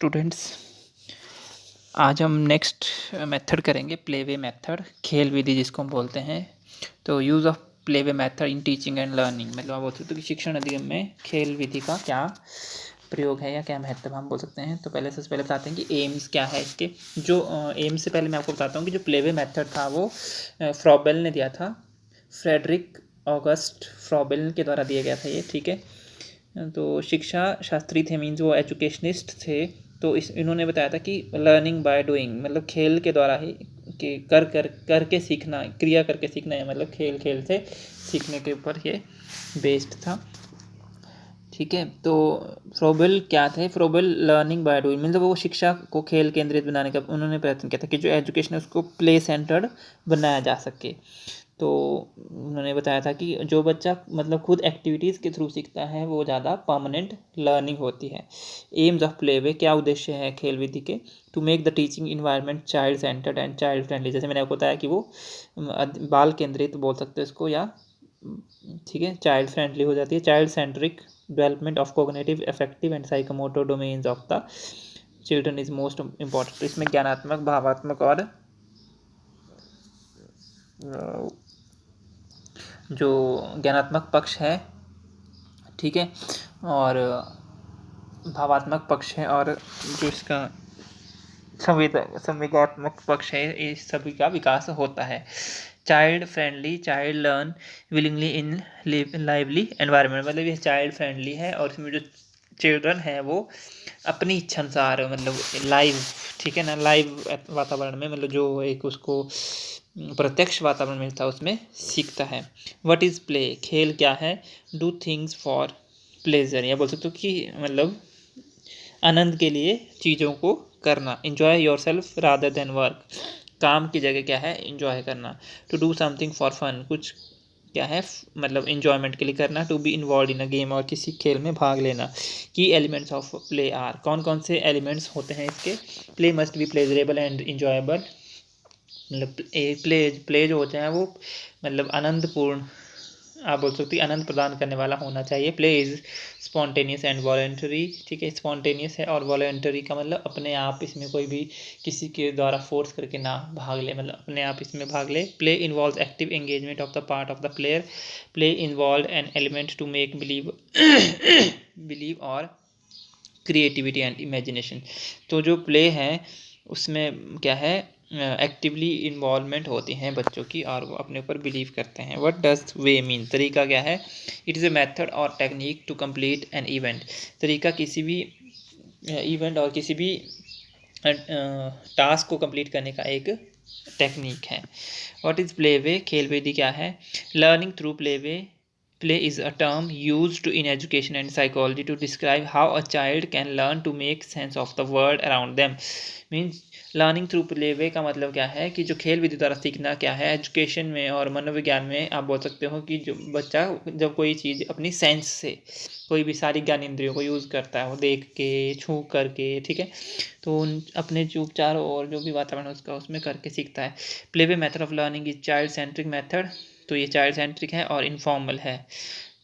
Students, आज हम next method करेंगे प्ले वे मेथड, खेल विधि जिसको हम बोलते हैं। तो use of play way method in teaching and learning, मतलब आप बोल सकते हो कि शिक्षण अधिगम में खेल विधि का क्या प्रयोग है या क्या महत्व हम बोल सकते हैं। तो पहले सबसे पहले बताते हैं कि एम्स क्या है इसके। जो एम्स से पहले मैं आपको बताता हूँ कि जो प्ले वे मेथड था वो फ्रॉबेल ने दिया था, फ्रेडरिक ऑगस्ट फ्रॉबेल के द्वारा दिया गया था ये, ठीक है। तो शिक्षा शास्त्री थे, मीन्स वो एजुकेशनिस्ट थे। तो इन्होंने बताया था कि लर्निंग बाय डूइंग, मतलब खेल के द्वारा ही, कि करके सीखना, क्रिया करके सीखना है, मतलब खेल खेल से सीखने के ऊपर ये बेस्ड था, ठीक है। तो फ्रोबेल क्या थे? फ्रोबेल लर्निंग बाय डूइंग, मतलब वो शिक्षा को खेल केंद्रित बनाने का उन्होंने प्रयत्न किया था कि जो एजुकेशन है उसको प्ले सेंटर्ड बनाया जा सके। तो उन्होंने बताया था कि जो बच्चा मतलब खुद एक्टिविटीज़ के थ्रू सीखता है वो ज़्यादा परमानेंट लर्निंग होती है। एम्स ऑफ प्ले वे, क्या उद्देश्य है खेल विधि के? To make the teaching environment child centred and child friendly, जैसे मैंने आपको बताया कि वो बाल केंद्रित बोल सकते हैं इसको, या ठीक है चाइल्ड फ्रेंडली हो जाती है। Child centric development of cognitive, affective and psychomotor domains of the children is most important. तो इसमें ज्ञानात्मक, भावात्मक और जो ज्ञानात्मक पक्ष है, ठीक है, और भावात्मक पक्ष है, और जो इसका संवेगात्मक पक्ष है, इस सभी का विकास होता है। Child friendly, child learn willingly in lively environment, मतलब ये चाइल्ड फ्रेंडली है और इसमें जो चिल्ड्रन है वो अपनी इच्छा अनुसार, मतलब लाइव, ठीक है ना, लाइव वातावरण में, मतलब जो एक उसको प्रत्यक्ष वातावरण मिलता है उसमें सीखता है। व्हाट इज़ प्ले, खेल क्या है? डू थिंग्स फॉर प्लेजर, या बोल सकते हो कि मतलब आनंद के लिए चीज़ों को करना। Enjoy yourself rather than work, काम की जगह क्या है? इन्जॉय करना। To do something for fun, कुछ क्या है मतलब इन्जॉयमेंट के लिए करना। To be involve in a game, और किसी खेल में भाग लेना। की एलिमेंट्स ऑफ प्ले आर, कौन कौन से एलिमेंट्स होते हैं इसके? Play must be pleasurable and enjoyable, मतलब प्ले जो होते हैं वो मतलब आनंदपूर्ण, आप बोल सकते हैं आनंद प्रदान करने वाला होना चाहिए। Play is spontaneous and voluntary, ठीक है, स्पॉन्टेनियस है, और वॉलेंटरी का मतलब अपने आप, इसमें कोई भी किसी के द्वारा फोर्स करके ना भाग ले, मतलब अपने आप इसमें भाग ले। Play involve active engagement of the part of the player, play involve an element to make believe और क्रिएटिविटी एंड इमेजिनेशन। तो जो प्ले है उसमें क्या है? एक्टिवली इन्वॉल्वमेंट होती हैं बच्चों की, और वो अपने ऊपर बिलीव करते हैं। व्हाट डज वे मीन, तरीका क्या है? इट इज़ ए मेथड और technique to complete an event, तरीका किसी भी इवेंट और किसी भी टास्क को कंप्लीट करने का एक टेक्निक है। व्हाट इज़ प्ले वे, खेल विधि क्या है? Learning through play way, play is a term used in education and psychology to describe how a child can learn to make sense of the world around them. Means learning through play way का मतलब क्या है कि जो खेल विधि द्वारा सीखना क्या है, एजुकेशन में और मनोविज्ञान में आप बोल सकते हो कि जो बच्चा जब कोई चीज़ अपनी सेंस से, कोई भी सारी ज्ञान इंद्रियों को यूज़ करता है, वो देख के, छू करके, ठीक है, तो अपने जो चारों और जो भी वातावरण उसका उसमें करके सीखता है। Play way method of learning is child centric method, तो ये चाइल्ड सेंट्रिक है और इनफॉर्मल है।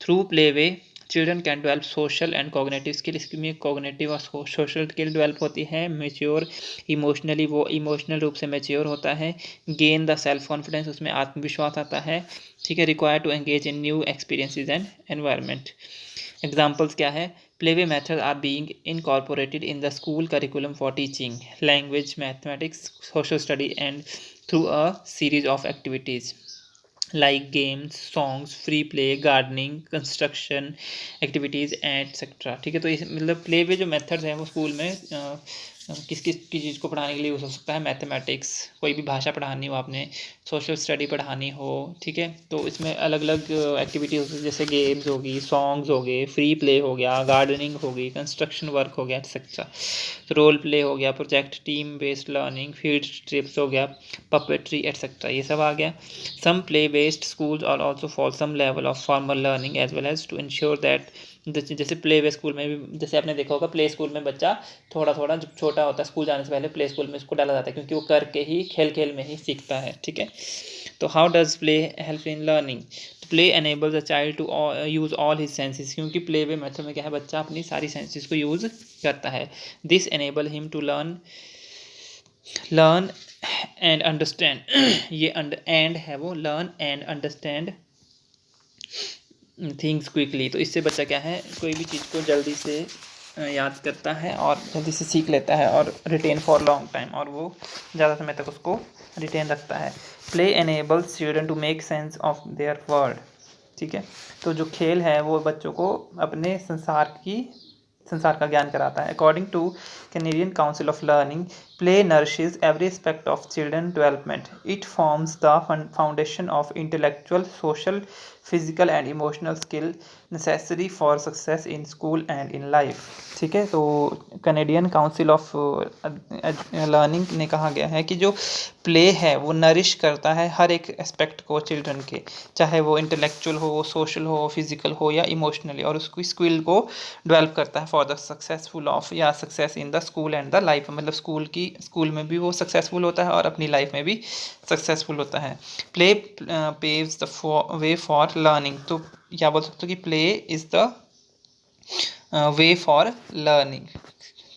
Through play way children can develop social and cognitive skill, इसमें कॉग्निटिव और सोशल स्किल डेवलप होती है। मेच्योर इमोशनली, वो इमोशनल रूप से मेच्योर होता है। गेन द सेल्फ कॉन्फिडेंस, उसमें आत्मविश्वास आता है, ठीक है। Require to engage in new experiences and environment. Examples क्या है? Play way method are being incorporated in the school curriculum for teaching language, mathematics, social study and through a series of activities like games, songs, free play, gardening, construction activities etc, ठीक है। तो इस मतलब play way जो methods हैं वो school में किस किस की चीज़ को पढ़ाने के लिए यूज़ हो सकता है? मैथमेटिक्स, कोई भी भाषा पढ़ानी हो आपने, सोशल स्टडी पढ़ानी हो, ठीक है, तो इसमें अलग अलग एक्टिविटीज़ होती है, जैसे गेम्स होगी, सॉन्ग्स हो गए, फ्री प्ले हो गया, गार्डनिंग हो गई, कंस्ट्रक्शन वर्क हो गया एक्सेट्रा। तो रोल प्ले हो गया, project, team based learning, field trips हो गया, पपेट्री एक्सेट्रा, ये सब आ गया। Some play-based schools are also for some level of formal learning as well as to ensure that जैसे प्ले वे स्कूल में भी, जैसे आपने देखा होगा प्ले स्कूल में बच्चा थोड़ा थोड़ा जब छोटा होता है, स्कूल जाने से पहले प्ले स्कूल में उसको डाला जाता है, क्योंकि वो करके ही, खेल खेल में ही सीखता है, ठीक है। तो how does play help in learning? Play enables a child to use all his senses, क्योंकि प्ले वे मेथड में क्या है, बच्चा अपनी सारी सेंसेस को यूज़ करता है. This enable him to learn and understand. ये एंड है वो, learn and understand things quickly. तो इससे बच्चा क्या है, कोई भी चीज़ को जल्दी से याद करता है और जल्दी से सीख लेता है, और रिटेन फॉर लॉन्ग टाइम, और वो ज़्यादा समय तक उसको रिटेन रखता है. Play enables children to make sense of their world. ठीक है, तो जो खेल है वो बच्चों को अपने संसार का ज्ञान कराता है. According two Canadian council of learning, play nourishes every aspect of children's development. It forms the foundation of intellectual, social, physical and emotional skill necessary for success in school and in life. ठीक है, तो Canadian council of learning ने कहा गया है कि जो play है वो नरिश करता है हर एक एस्पेक्ट को चिल्ड्रन के, चाहे वो इंटेलेक्चुअल हो, सोशल हो, फिजिकल हो या इमोशनली, और उसकी स्किल को डेवलप करता है फॉर द सक्सेसफुल ऑफ या success in the school and the life. मतलब स्कूल में भी वो सक्सेसफुल होता है और अपनी लाइफ में भी सक्सेसफुल होता है. Play paves the way for learning. तो क्या बोल सकते हो कि play is the way for learning.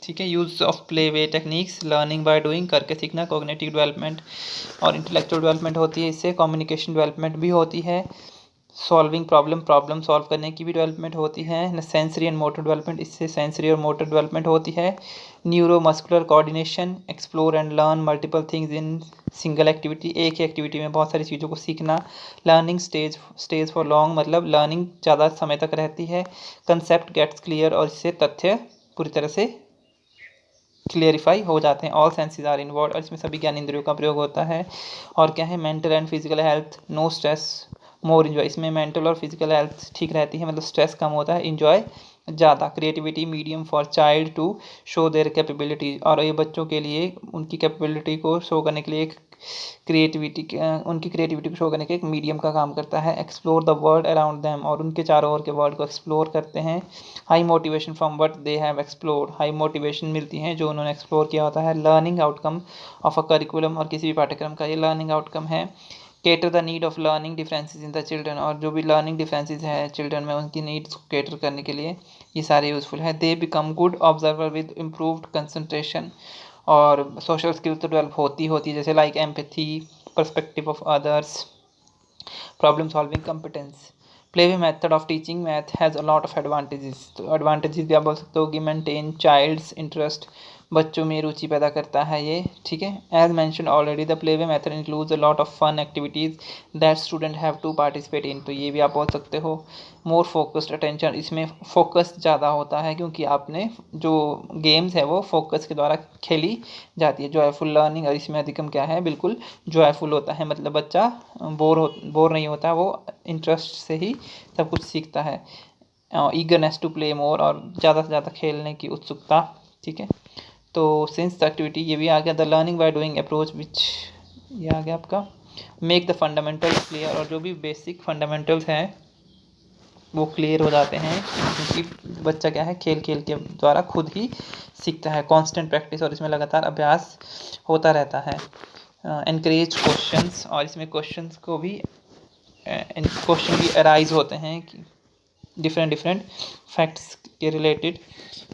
ठीक है, use of play way techniques, learning by doing, करके सीखना, कॉग्निटिव डेवलपमेंट और इंटेलेक्चुअल डेवलपमेंट होती है इससे, कम्युनिकेशन डेवलपमेंट भी होती है, सॉल्विंग प्रॉब्लम सॉल्व करने की भी डेवलपमेंट होती है, सेंसरी एंड मोटर डेवलपमेंट, इससे सेंसरी और मोटर डेवलपमेंट होती है, neuro muscular coordination, explore and learn multiple things in single activity, एक ही एक्टिविटी में बहुत सारी चीज़ों को सीखना, लर्निंग स्टेज फॉर लॉन्ग, मतलब लर्निंग ज़्यादा समय तक रहती है, कंसेप्ट गेट्स क्लियर, और इससे तथ्य पूरी तरह से क्लियरिफाई हो जाते हैं, ऑल सेंसेस आर इन्वॉल्व, और इसमें सभी ज्ञान इंद्रियों का प्रयोग होता है. और क्या है, mental and physical health, no stress more enjoy, इसमें मेंटल और फिजिकल हेल्थ ठीक रहती है, मतलब स्ट्रेस कम होता है, इन्जॉय ज़्यादा. Creativity medium for child to show their capability, और ये बच्चों के लिए उनकी कैपेबिलिटी को शो करने के लिए एक उनकी क्रिएटिविटी को शो करने के एक मीडियम का काम करता है. Explore the world around them, और उनके चारों ओर के वर्ल्ड को एक्सप्लोर करते हैं. High motivation from what they have explored, high motivation मिलती है जो उन्होंने एक्सप्लोर किया होता है. Learning outcome of a curriculum, और किसी भी पाठ्यक्रम का ये लर्निंग आउटकम है. Cater the need of learning differences in the children, और जो भी लर्निंग डिफरेंसेस है चिल्ड्रन में उनकी नीड्स को केटर करने के लिए ये सारे यूजफुल है. They become good observer with improved concentration, और सोशल स्किल्स तो डेवलप होती है, जैसे like empathy, perspective of others, problem solving competence. Play way method of teaching math has a lot of advantages. तो एडवांटेजेस भी आप बोल सकते हो कि मेंटेन चाइल्ड्स इंटरेस्ट, बच्चों में रुचि पैदा करता है ये. ठीक है, as mention already the play way method includes a lot of fun activities that student have to participate in. तो ये भी आप बोल सकते हो. मोर फोकस्ड अटेंशन, इसमें फोकस ज़्यादा होता है क्योंकि आपने जो गेम्स है वो फोकस के द्वारा खेली जाती है. जॉयफुल लर्निंग, और इसमें अधिकम क्या है, बिल्कुल जॉयफुल होता है, मतलब बच्चा बोर नहीं होता, वो इंटरेस्ट से ही सब कुछ सीखता है. ईगरनेस टू प्ले मोर, और ज़्यादा से ज़्यादा खेलने की उत्सुकता. ठीक है, तो सिंस द एक्टिविटी ये भी आ गया. The learning by doing approach which, ये आ गया आपका. मेक द फंडामेंटल्स क्लियर, और जो भी बेसिक फंडामेंटल्स हैं वो क्लियर हो जाते हैं क्योंकि बच्चा क्या है, खेल खेल के द्वारा खुद ही सीखता है. कांस्टेंट प्रैक्टिस, और इसमें लगातार अभ्यास होता रहता है. एनकरेज क्वेश्चंस, और इसमें क्वेश्चन भी अराइज होते हैं कि डिफरेंट फैक्ट्स के रिलेटेड.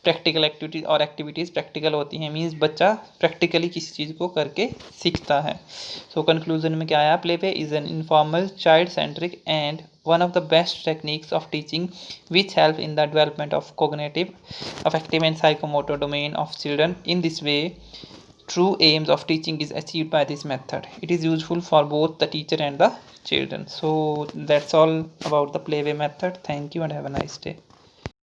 प्रैक्टिकल एक्टिविटीज़, और एक्टिविटीज़ प्रैक्टिकल होती हैं, मीन्स बच्चा प्रैक्टिकली किसी चीज़ को करके सीखता है. सो कंक्लूजन में क्या आया, play way is an informal, child centric and one of the best techniques of teaching which help in the development of cognitive, affective and psychomotor domain of children. In this way, true aims of teaching is achieved by this method. It is useful for both the teacher and the children. So that's all about the play way method. Thank you and have a nice day.